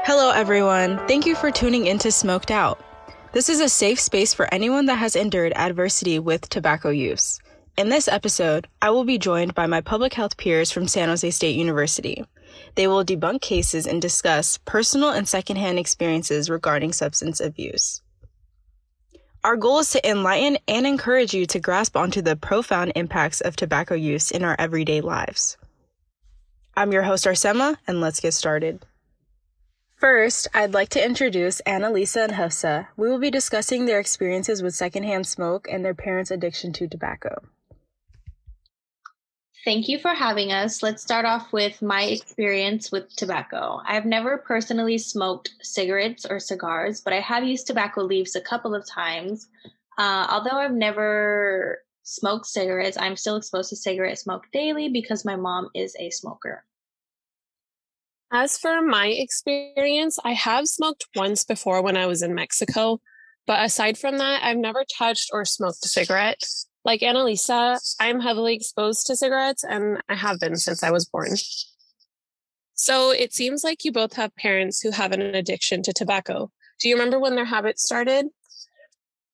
Hello, everyone. Thank you for tuning in to Smoked Out. This is a safe space for anyone that has endured adversity with tobacco use. In this episode, I will be joined by my public health peers from San Jose State University. They will debunk cases and discuss personal and secondhand experiences regarding substance abuse. Our goal is to enlighten and encourage you to grasp onto the profound impacts of tobacco use in our everyday lives. I'm your host, Arsema, and let's get started. First, I'd like to introduce Annalisa and Hafsa. We will be discussing their experiences with secondhand smoke and their parents' addiction to tobacco. Thank you for having us. Let's start off with my experience with tobacco. I've never personally smoked cigarettes or cigars, but I have used tobacco leaves a couple of times. Although I've never smoked cigarettes, I'm still exposed to cigarette smoke daily because my mom is a smoker. As for my experience, I have smoked once before when I was in Mexico, but aside from that, I've never touched or smoked a cigarette. Like Annalisa, I'm heavily exposed to cigarettes, and I have been since I was born. So it seems like you both have parents who have an addiction to tobacco. Do you remember when their habit started?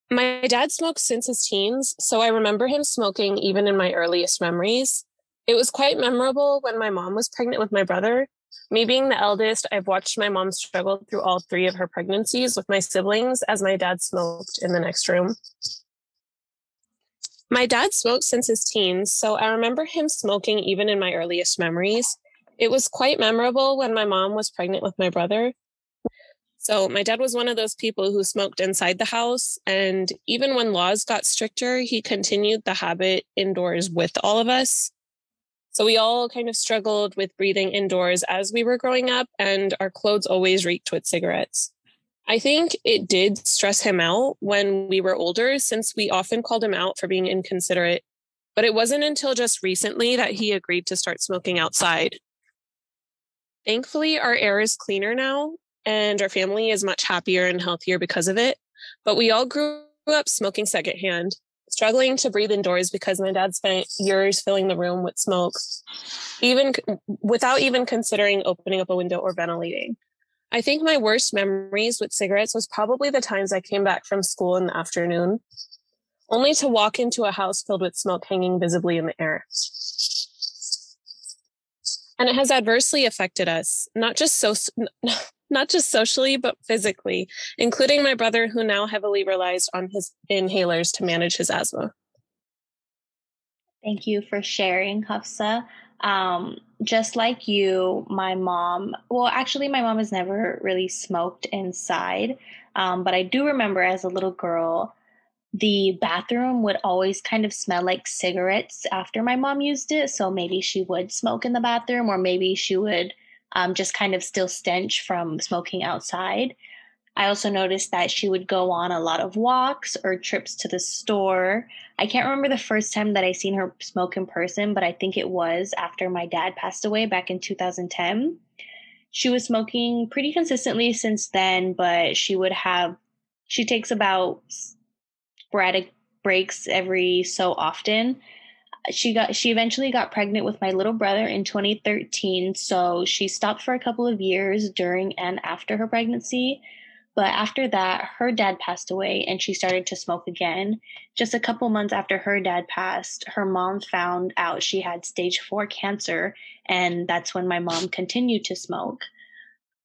My dad smoked since his teens, so I remember him smoking even in my earliest memories. It was quite memorable when my mom was pregnant with my brother. Me being the eldest, I've watched my mom struggle through all three of her pregnancies with my siblings as my dad smoked in the next room. My dad smoked since his teens, so I remember him smoking even in my earliest memories. It was quite memorable when my mom was pregnant with my brother. So my dad was one of those people who smoked inside the house, and even when laws got stricter, he continued the habit indoors with all of us. So we all kind of struggled with breathing indoors as we were growing up, and our clothes always reeked with cigarettes. I think it did stress him out when we were older, since we often called him out for being inconsiderate. But it wasn't until just recently that he agreed to start smoking outside. Thankfully, our air is cleaner now, and our family is much happier and healthier because of it. But we all grew up smoking secondhand, struggling to breathe indoors because my dad spent years filling the room with smoke, even without even considering opening up a window or ventilating. I think my worst memories with cigarettes was probably the times I came back from school in the afternoon, only to walk into a house filled with smoke hanging visibly in the air. And it has adversely affected us, not just socially, but physically, including my brother, who now heavily relies on his inhalers to manage his asthma. Thank you for sharing, Hafsa. Just like you, my mom has never really smoked inside. But I do remember as a little girl, the bathroom would always kind of smell like cigarettes after my mom used it. So maybe she would smoke in the bathroom, or maybe she would just kind of still stench from smoking outside. I also noticed that she would go on a lot of walks or trips to the store. I can't remember the first time that I seen her smoke in person, but I think it was after my dad passed away back in 2010. She was smoking pretty consistently since then, but she takes about sporadic breaks every so often. She eventually got pregnant with my little brother in 2013, so she stopped for a couple of years during and after her pregnancy. But after that, her dad passed away and she started to smoke again. Just a couple months after her dad passed, her mom found out she had stage 4 cancer, and that's when my mom continued to smoke.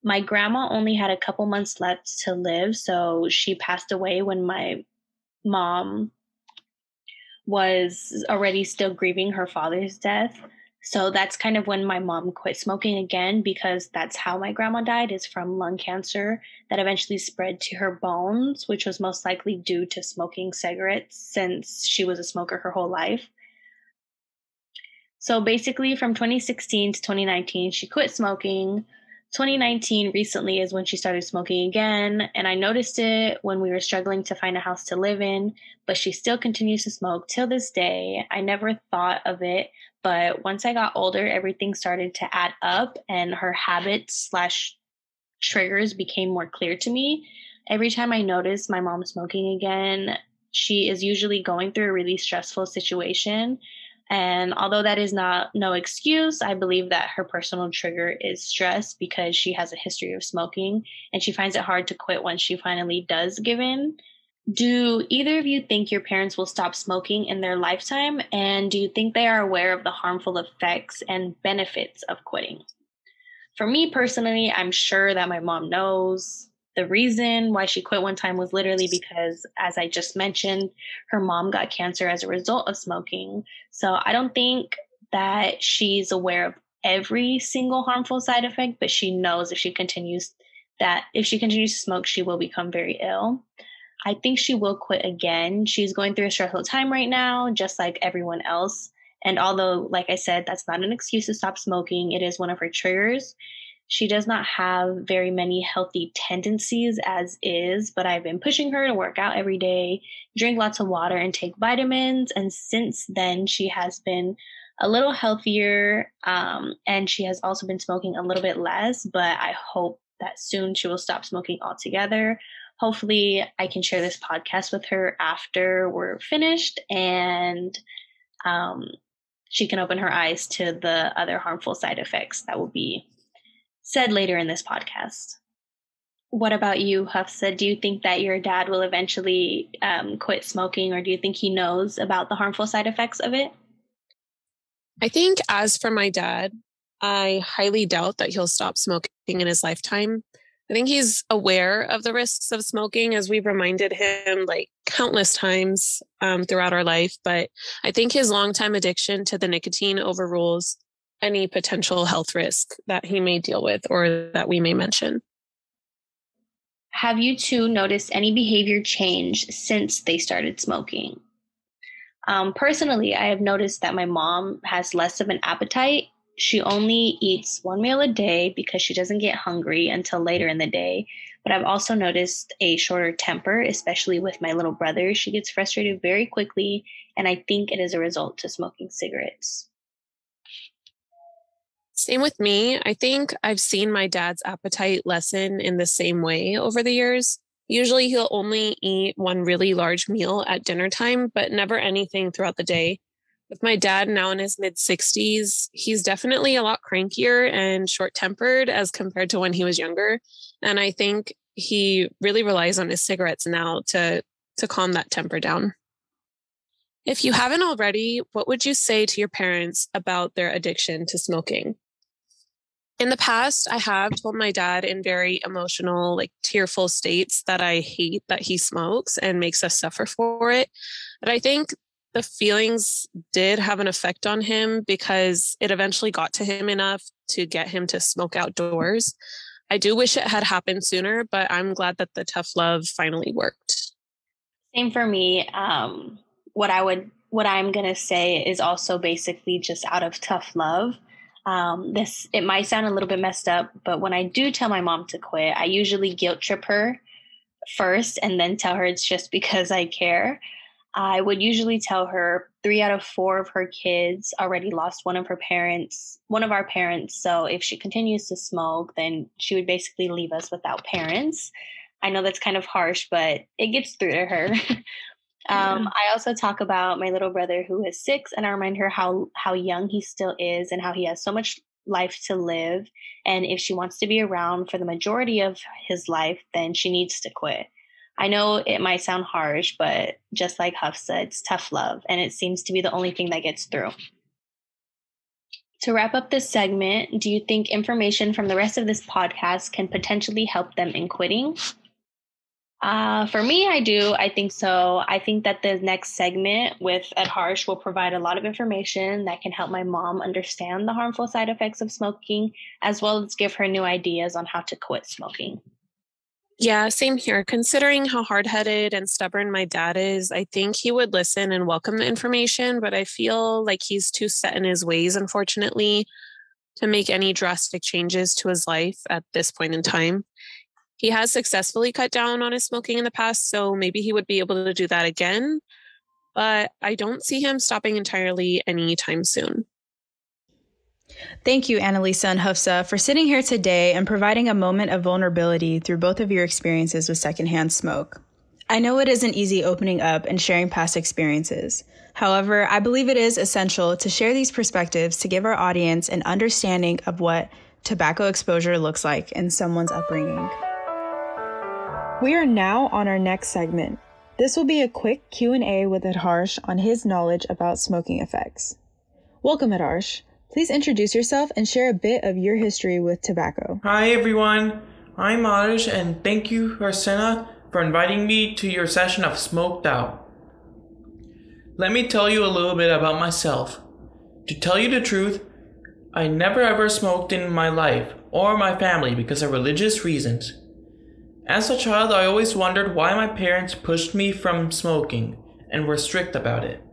My grandma only had a couple months left to live, so she passed away when my mom was already still grieving her father's death. So that's kind of when my mom quit smoking again, because that's how my grandma died, is from lung cancer that eventually spread to her bones, which was most likely due to smoking cigarettes since she was a smoker her whole life. So basically from 2016 to 2019, she quit smoking. 2019 recently is when she started smoking again, and I noticed it when we were struggling to find a house to live in, but she still continues to smoke till this day. I never thought of it, but once I got older, everything started to add up and her habits slash triggers became more clear to me. Every time I notice my mom smoking again, she is usually going through a really stressful situation. And although that is no excuse, I believe that her personal trigger is stress because she has a history of smoking and she finds it hard to quit once she finally does give in. Do either of you think your parents will stop smoking in their lifetime? And do you think they are aware of the harmful effects and benefits of quitting? For me personally, I'm sure that my mom knows. The reason why she quit one time was literally because, as I just mentioned, her mom got cancer as a result of smoking. So I don't think that she's aware of every single harmful side effect, but she knows if she continues to smoke, she will become very ill. I think she will quit again. She's going through a stressful time right now, just like everyone else. And although, like I said, that's not an excuse to stop smoking, it is one of her triggers. She does not have very many healthy tendencies as is, but I've been pushing her to work out every day, drink lots of water, and take vitamins. And since then, she has been a little healthier, and she has also been smoking a little bit less, but I hope that soon she will stop smoking altogether. Hopefully, I can share this podcast with her after we're finished, and she can open her eyes to the other harmful side effects that will be said later in this podcast. What about you, Hafsa? Do you think that your dad will eventually quit smoking, or do you think he knows about the harmful side effects of it? I think as for my dad, I highly doubt that he'll stop smoking in his lifetime. I think he's aware of the risks of smoking, as we've reminded him like countless times throughout our life. But I think his longtime addiction to the nicotine overrules any potential health risk that he may deal with or that we may mention. Have you two noticed any behavior change since they started smoking? Personally, I have noticed that my mom has less of an appetite. She only eats one meal a day because she doesn't get hungry until later in the day. But I've also noticed a shorter temper, especially with my little brother. She gets frustrated very quickly, and I think it is a result to smoking cigarettes. Same with me. I think I've seen my dad's appetite lessen in the same way over the years. Usually he'll only eat one really large meal at dinner time, but never anything throughout the day. With my dad now in his mid-60s, he's definitely a lot crankier and short-tempered as compared to when he was younger. And I think he really relies on his cigarettes now to calm that temper down. If you haven't already, what would you say to your parents about their addiction to smoking? In the past, I have told my dad in very emotional, like tearful states that I hate that he smokes and makes us suffer for it. But I think the feelings did have an effect on him because it eventually got to him enough to get him to smoke outdoors. I do wish it had happened sooner, but I'm glad that the tough love finally worked. Same for me. What I'm going to say is also basically just out of tough love. It might sound a little bit messed up, but when I do tell my mom to quit, I usually guilt trip her first and then tell her it's just because I care. I would usually tell her 3 out of 4 of her kids already lost one of our parents. So if she continues to smoke, then she would basically leave us without parents. I know that's kind of harsh, but it gets through to her. I also talk about my little brother who is 6, and I remind her how young he still is and how he has so much life to live. And if she wants to be around for the majority of his life, then she needs to quit. I know it might sound harsh, but just like Huff said, it's tough love, and it seems to be the only thing that gets through. To wrap up this segment, do you think information from the rest of this podcast can potentially help them in quitting? For me, I do. I think so. I think that the next segment with Ed Harsh will provide a lot of information that can help my mom understand the harmful side effects of smoking, as well as give her new ideas on how to quit smoking. Yeah, same here. Considering how hard-headed and stubborn my dad is, I think he would listen and welcome the information, but I feel like he's too set in his ways, unfortunately, to make any drastic changes to his life at this point in time. He has successfully cut down on his smoking in the past, so maybe he would be able to do that again, but I don't see him stopping entirely anytime soon. Thank you, Annalisa and Hafsa, for sitting here today and providing a moment of vulnerability through both of your experiences with secondhand smoke. I know it isn't easy opening up and sharing past experiences. However, I believe it is essential to share these perspectives to give our audience an understanding of what tobacco exposure looks like in someone's upbringing. We are now on our next segment. This will be a quick Q&A with Adarsh on his knowledge about smoking effects. Welcome, Adarsh. Please introduce yourself and share a bit of your history with tobacco. Hi everyone, I'm Adarsh and thank you, Arsena, for inviting me to your session of Smoked Out. Let me tell you a little bit about myself. To tell you the truth, I never ever smoked in my life or my family because of religious reasons. As a child, I always wondered why my parents pushed me from smoking and were strict about it.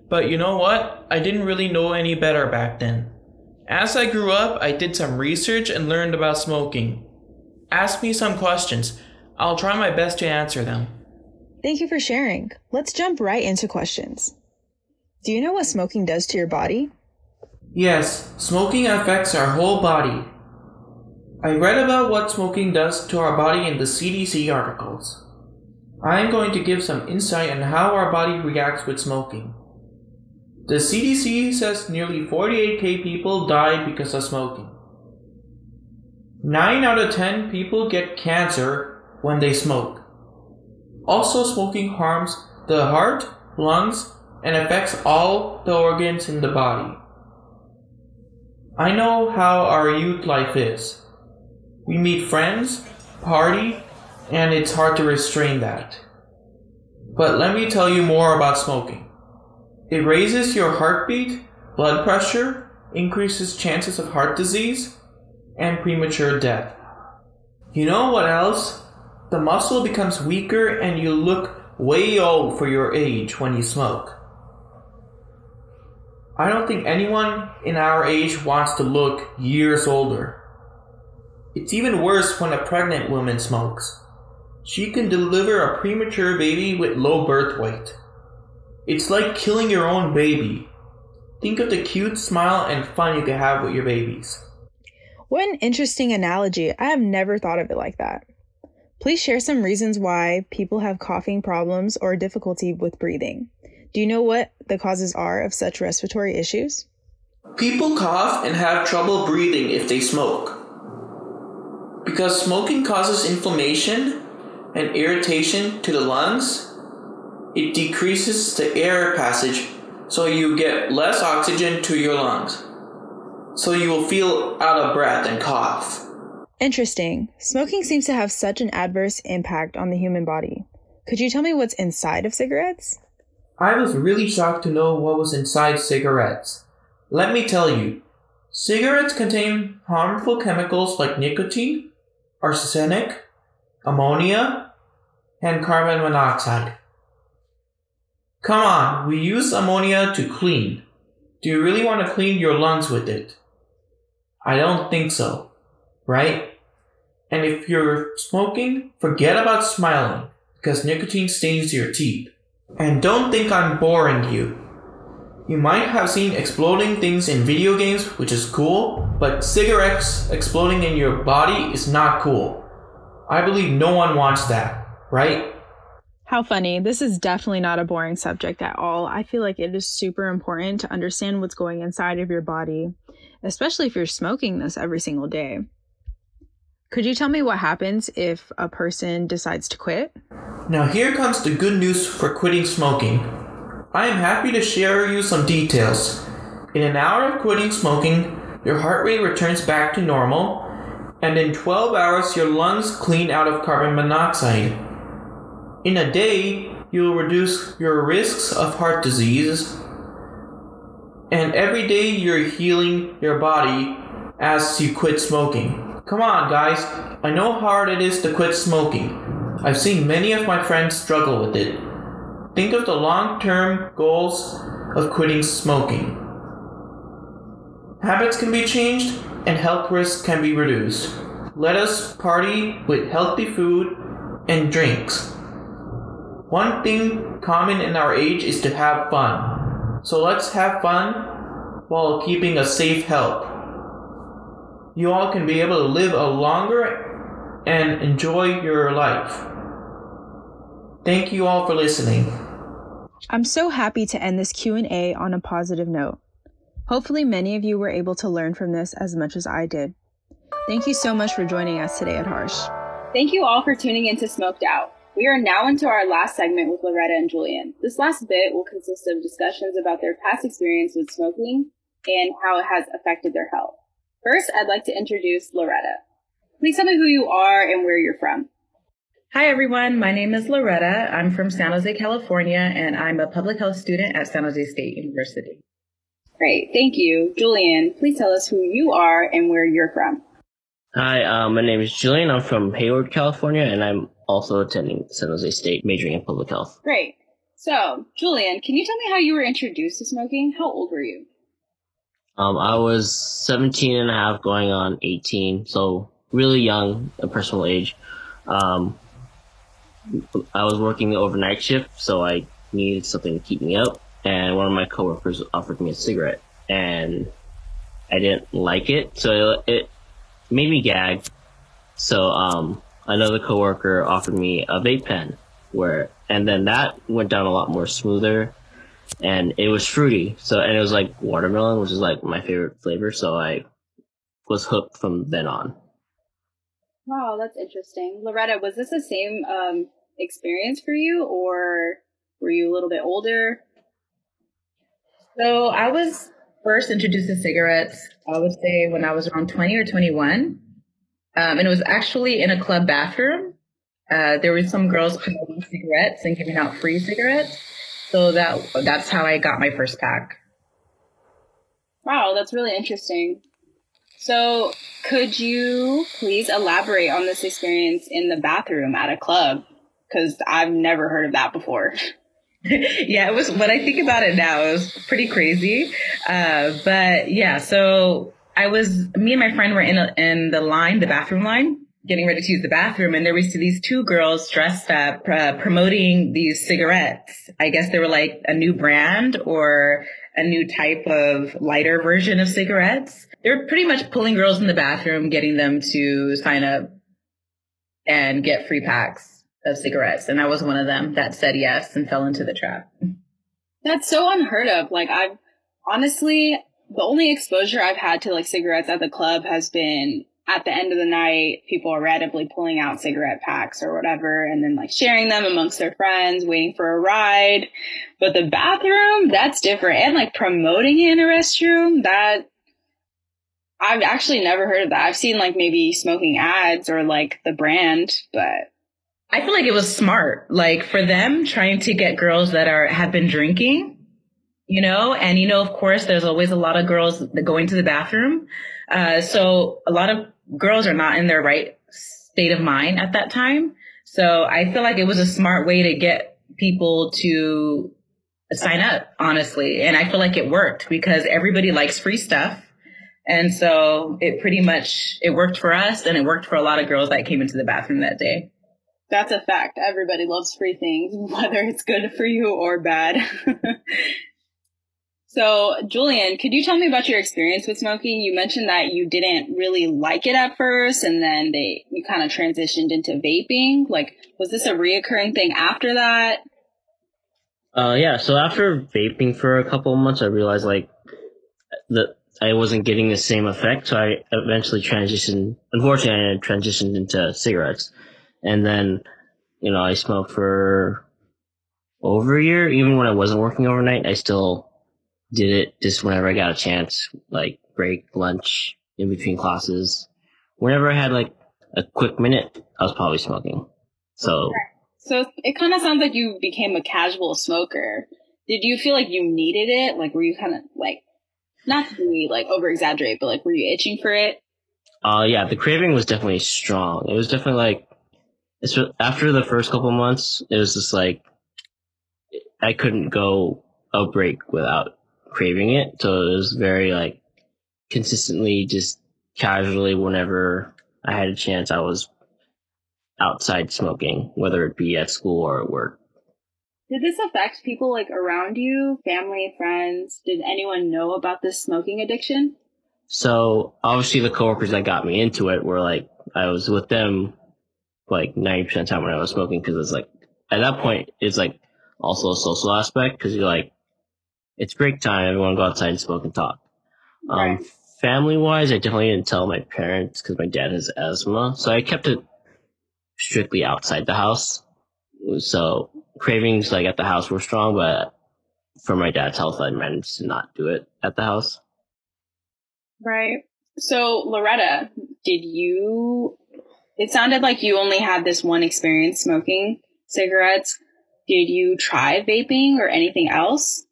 But you know what? I didn't really know any better back then. As I grew up, I did some research and learned about smoking. Ask me some questions. I'll try my best to answer them. Thank you for sharing. Let's jump right into questions. Do you know what smoking does to your body? Yes, smoking affects our whole body. I read about what smoking does to our body in the CDC articles. I am going to give some insight on how our body reacts with smoking. The CDC says nearly 48,000 people died because of smoking. 9 out of 10 people get cancer when they smoke. Also, smoking harms the heart, lungs, and affects all the organs in the body. I know how our youth life is. We meet friends, party, and it's hard to restrain that. But let me tell you more about smoking. It raises your heartbeat, blood pressure, increases chances of heart disease, and premature death. You know what else? The muscle becomes weaker and you look way old for your age when you smoke. I don't think anyone in our age wants to look years older. It's even worse when a pregnant woman smokes. She can deliver a premature baby with low birth weight. It's like killing your own baby. Think of the cute smile and fun you can have with your babies. What an interesting analogy. I have never thought of it like that. Please share some reasons why people have coughing problems or difficulty with breathing. Do you know what the causes are of such respiratory issues? People cough and have trouble breathing if they smoke. Because smoking causes inflammation and irritation to the lungs, it decreases the air passage so you get less oxygen to your lungs. So you will feel out of breath and cough. Interesting. Smoking seems to have such an adverse impact on the human body. Could you tell me what's inside of cigarettes? I was really shocked to know what was inside cigarettes. Let me tell you, cigarettes contain harmful chemicals like nicotine, arsenic, ammonia, and carbon monoxide. Come on, we use ammonia to clean. Do you really want to clean your lungs with it? I don't think so, right? And if you're smoking, forget about smiling, because nicotine stains your teeth. And don't think I'm boring you. You might have seen exploding things in video games, which is cool, but cigarettes exploding in your body is not cool. I believe no one wants that, right? How funny. This is definitely not a boring subject at all. I feel like it is super important to understand what's going inside of your body, especially if you're smoking this every single day. Could you tell me what happens if a person decides to quit? Now here comes the good news for quitting smoking. I am happy to share you some details. In an hour of quitting smoking, your heart rate returns back to normal, and in 12 hours your lungs clean out of carbon monoxide. In a day, you'll reduce your risks of heart disease, and every day you're healing your body as you quit smoking. Come on, guys. I know how hard it is to quit smoking. I've seen many of my friends struggle with it. Think of the long-term goals of quitting smoking. Habits can be changed, and health risks can be reduced. Let us party with healthy food and drinks. One thing common in our age is to have fun. So let's have fun while keeping a safe health. You all can be able to live a longer and enjoy your life. Thank you all for listening. I'm so happy to end this Q&A on a positive note. Hopefully many of you were able to learn from this as much as I did. Thank you so much for joining us today at Harsh. Thank you all for tuning in to Smoked Out. We are now into our last segment with Loretta and Julian. This last bit will consist of discussions about their past experience with smoking and how it has affected their health. First, I'd like to introduce Loretta. Please tell me who you are and where you're from. Hi, everyone. My name is Loretta. I'm from San Jose, California, and I'm a public health student at San Jose State University. Great. Thank you. Julian, please tell us who you are and where you're from. Hi, my name is Julian. I'm from Hayward, California, and I'm also attending San Jose State, majoring in public health. Great. So, Julian, can you tell me how you were introduced to smoking? How old were you? I was 17 and a half going on 18, so really young, a personal age. I was working the overnight shift, so I needed something to keep me up, and one of my coworkers offered me a cigarette, and I didn't like it, so it made me gag. So another coworker offered me a vape pen, and then that went down a lot more smoother, and it was fruity. And it was like watermelon, which is like my favorite flavor, so I was hooked from then on. Wow, that's interesting. Loretta, was this the same experience for you, or were you a little bit older? So I was first introduced to cigarettes, I would say, when I was around 20 or 21. And it was actually in a club bathroom. There were some girls promoting cigarettes and giving out free cigarettes. So that's how I got my first pack. Wow, that's really interesting. So could you please elaborate on this experience in the bathroom at a club? Because I've never heard of that before. Yeah, it was, when I think about it now, it was pretty crazy. But yeah, so me and my friend were in the bathroom line, getting ready to use the bathroom. And there was these two girls dressed up, promoting these cigarettes. I guess they were like a new brand or a new type of lighter version of cigarettes. They were pretty much pulling girls in the bathroom, getting them to sign up and get free packs of cigarettes. And I was one of them that said yes and fell into the trap. That's so unheard of. Like, honestly, the only exposure I've had to like cigarettes at the club has been at the end of the night, people are randomly pulling out cigarette packs or whatever, and then like sharing them amongst their friends, waiting for a ride. But the bathroom, that's different. And like promoting it in a restroom, that I've actually never heard of that. I've seen like maybe smoking ads or like the brand, but I feel like it was smart, like for them trying to get girls that have been drinking, and of course there's always a lot of girls that go into the bathroom. So a lot of girls are not in their right state of mind at that time. So I feel like it was a smart way to get people to sign up, honestly. And I feel like it worked because everybody likes free stuff. And so it worked for us, and it worked for a lot of girls that came into the bathroom that day. That's a fact. Everybody loves free things, whether it's good for you or bad. So, Julian, could you tell me about your experience with smoking? You mentioned that you didn't really like it at first, and then you kind of transitioned into vaping. Like, was this a reoccurring thing after that? Yeah, so after vaping for a couple of months, I realized that I wasn't getting the same effect, so I eventually unfortunately, I transitioned into cigarettes. And then, I smoked for over a year. Even when I wasn't working overnight, I still did it just whenever I got a chance, like break, lunch, in between classes. Whenever I had like a quick minute, I was probably smoking. So it kind of sounds like you became a casual smoker. Did you feel like you needed it? Like, were you kind of like, not to be like over exaggerate, but like, were you itching for it? Yeah, the craving was definitely strong. It was definitely like, after the first couple months, it was just like, I couldn't go a break without craving it. So it was very like consistently, just casually, whenever I had a chance, I was outside smoking, whether it be at school or at work. Did this affect people like around you, family, friends? Did anyone know about this smoking addiction? So obviously the coworkers that got me into it were like, I was with them like 90% of the time when I was smoking, because it's like at that point, it's like also a social aspect because you're like, it's break time. Everyone go outside and smoke and talk. Right. Family wise, I definitely didn't tell my parents because my dad has asthma. So I kept it strictly outside the house. So cravings like at the house were strong, but for my dad's health, I managed to not do it at the house. Right. So Loretta, it sounded like you only had this one experience smoking cigarettes. Did you try vaping or anything else?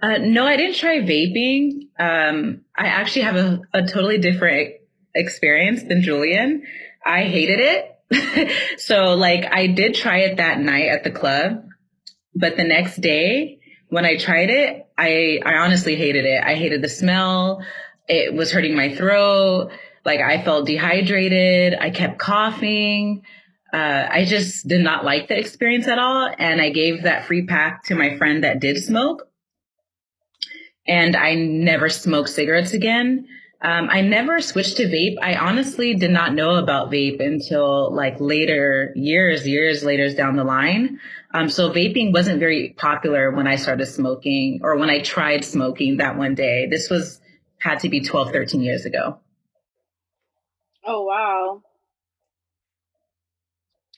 No, I didn't try vaping. I actually have a totally different experience than Julian. I hated it. So like I did try it that night at the club, but the next day when I tried it, I honestly hated it. I hated the smell. It was hurting my throat. Like I felt dehydrated. I kept coughing. I just did not like the experience at all. And I gave that free pack to my friend that did smoke. And I never smoked cigarettes again. I never switched to vape. I honestly did not know about vape until like later, years later down the line. So vaping wasn't very popular when I started smoking or when I tried smoking that one day. This had to be 12, 13 years ago. Oh, wow.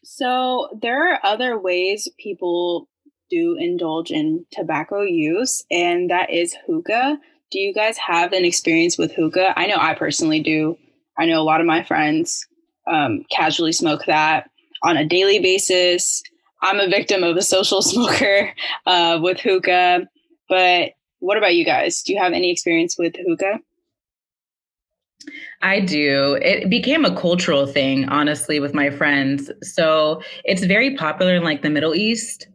So there are other ways people do indulge in tobacco use, and that is hookah. Do you guys have an experience with hookah? I know I personally do. I know a lot of my friends casually smoke that on a daily basis. I'm a victim of a social smoker with hookah. But what about you guys? Do you have any experience with hookah? I do. It became a cultural thing, honestly, with my friends. So it's very popular in like the Middle East,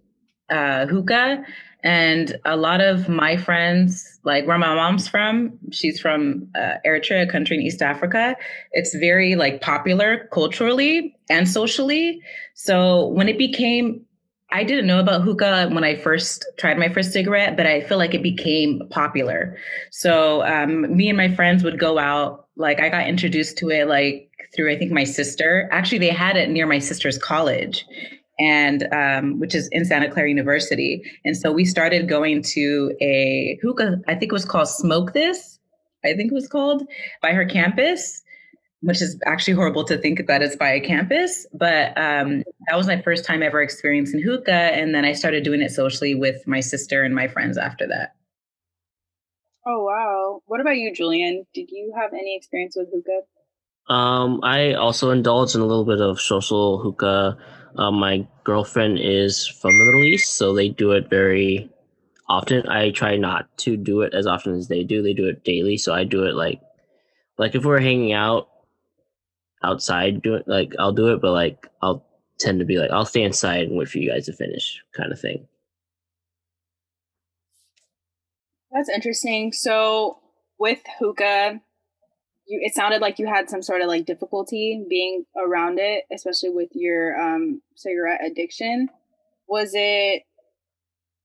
hookah. And a lot of my friends, like where my mom's from, she's from Eritrea, a country in East Africa. It's very like popular culturally and socially. So when it became, I didn't know about hookah when I first tried my first cigarette, but I feel like it became popular. So me and my friends would go out. Like I got introduced to it like through, I think, my sister. Actually, they had it near my sister's college, and which is in Santa Clara University. And so we started going to a hookah, I think it was called Smoke This, I think it was called, by her campus, which is actually horrible to think that it's by a campus. But that was my first time ever experiencing hookah. And then I started doing it socially with my sister and my friends after that. Oh, wow. What about you, Julian? Did you have any experience with hookah? I also indulge in a little bit of social hookah. My girlfriend is from the Middle East, so they do it very often. I try not to do it as often as they do. They do it daily, so I do it like if we're hanging out outside, do it like I'll do it, but like I'll tend to be like I'll stay inside and wait for you guys to finish, kind of thing. That's interesting. So with hookah, it sounded like you had some sort of like difficulty being around it, especially with your cigarette addiction. Was it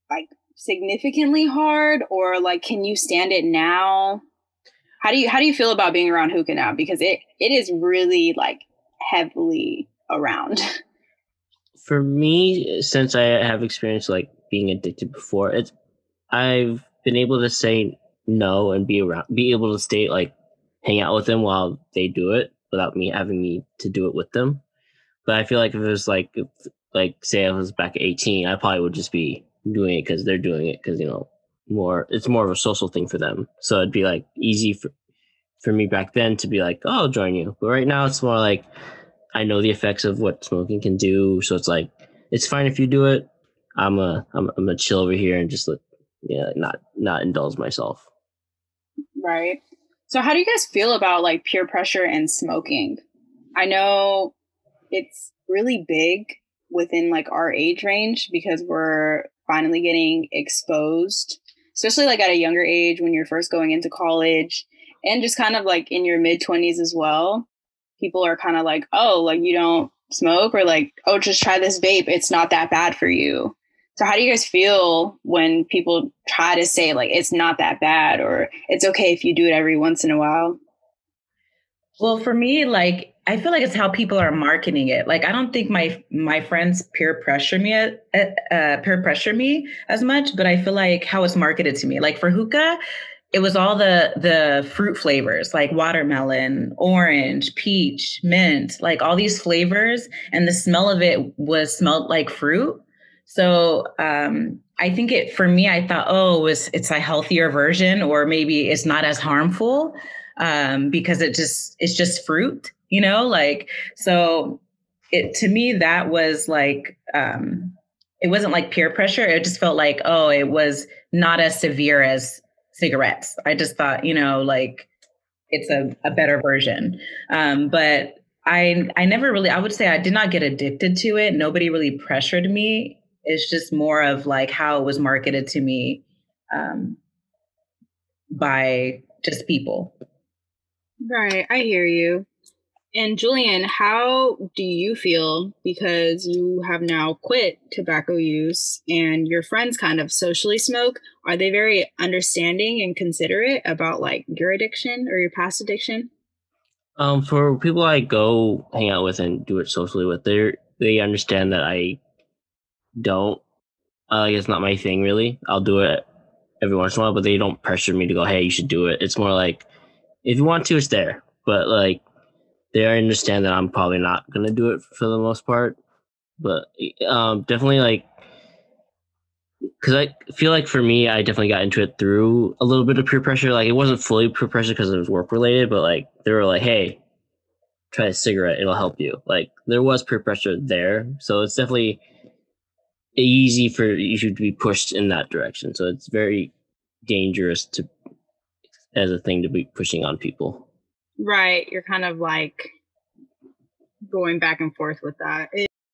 like significantly hard, or like can you stand it now? How do you feel about being around hookah now? Because it is really like heavily around. For me, since I have experience like being addicted before, I've been able to say no and be able to stay like hang out with them while they do it without me having to do it with them. But I feel like if it was like say I was back at 18, I probably would just be doing it because they're doing it because it's more of a social thing for them. So it'd be like easy for me back then to be like, oh, I'll join you. But right now it's more like I know the effects of what smoking can do. So it's like, it's fine if you do it. I'm a chill over here and just not indulge myself. Right. So how do you guys feel about like peer pressure and smoking? I know it's really big within like our age range because we're finally getting exposed, especially like at a younger age when you're first going into college and just kind of like in your mid-20s as well. People are kind of like, oh, like you don't smoke, or like, oh, just try this vape. It's not that bad for you. So how do you guys feel when people try to say like it's not that bad or it's okay if you do it every once in a while? Well, for me, like I feel like it's how people are marketing it. Like I don't think my friends peer pressure me as much, but I feel like how it's marketed to me. Like for hookah, it was all the fruit flavors like watermelon, orange, peach, mint, like all these flavors, and the smell of it was smelled like fruit. So I think it for me, I thought, oh, it's a healthier version, or maybe it's not as harmful because it's just fruit, you know, like so. It to me that was like it wasn't like peer pressure. It just felt like, oh, it was not as severe as cigarettes. I just thought, you know, like it's a better version. But I never really, I would say I did not get addicted to it. Nobody really pressured me. It's just more of like how it was marketed to me by just people. Right, I hear you. And Julian, how do you feel because you have now quit tobacco use and your friends kind of socially smoke? Are they very understanding and considerate about like your addiction or your past addiction? For people I go hang out with and do it socially with, they understand that I don't. It's not my thing really. I'll do it every once in a while, but they don't pressure me to go, hey, you should do it. It's more like if you want to, it's there. But like they understand that I'm probably not gonna do it for the most part. But definitely like because I feel like for me, I definitely got into it through a little bit of peer pressure. Like it wasn't fully peer pressure because it was work related, but like they were like, hey, try a cigarette, it'll help you. Like there was peer pressure there. So it's definitely easy for you to be pushed in that direction. So it's very dangerous to as a thing to be pushing on people. Right. You're kind of like going back and forth with that.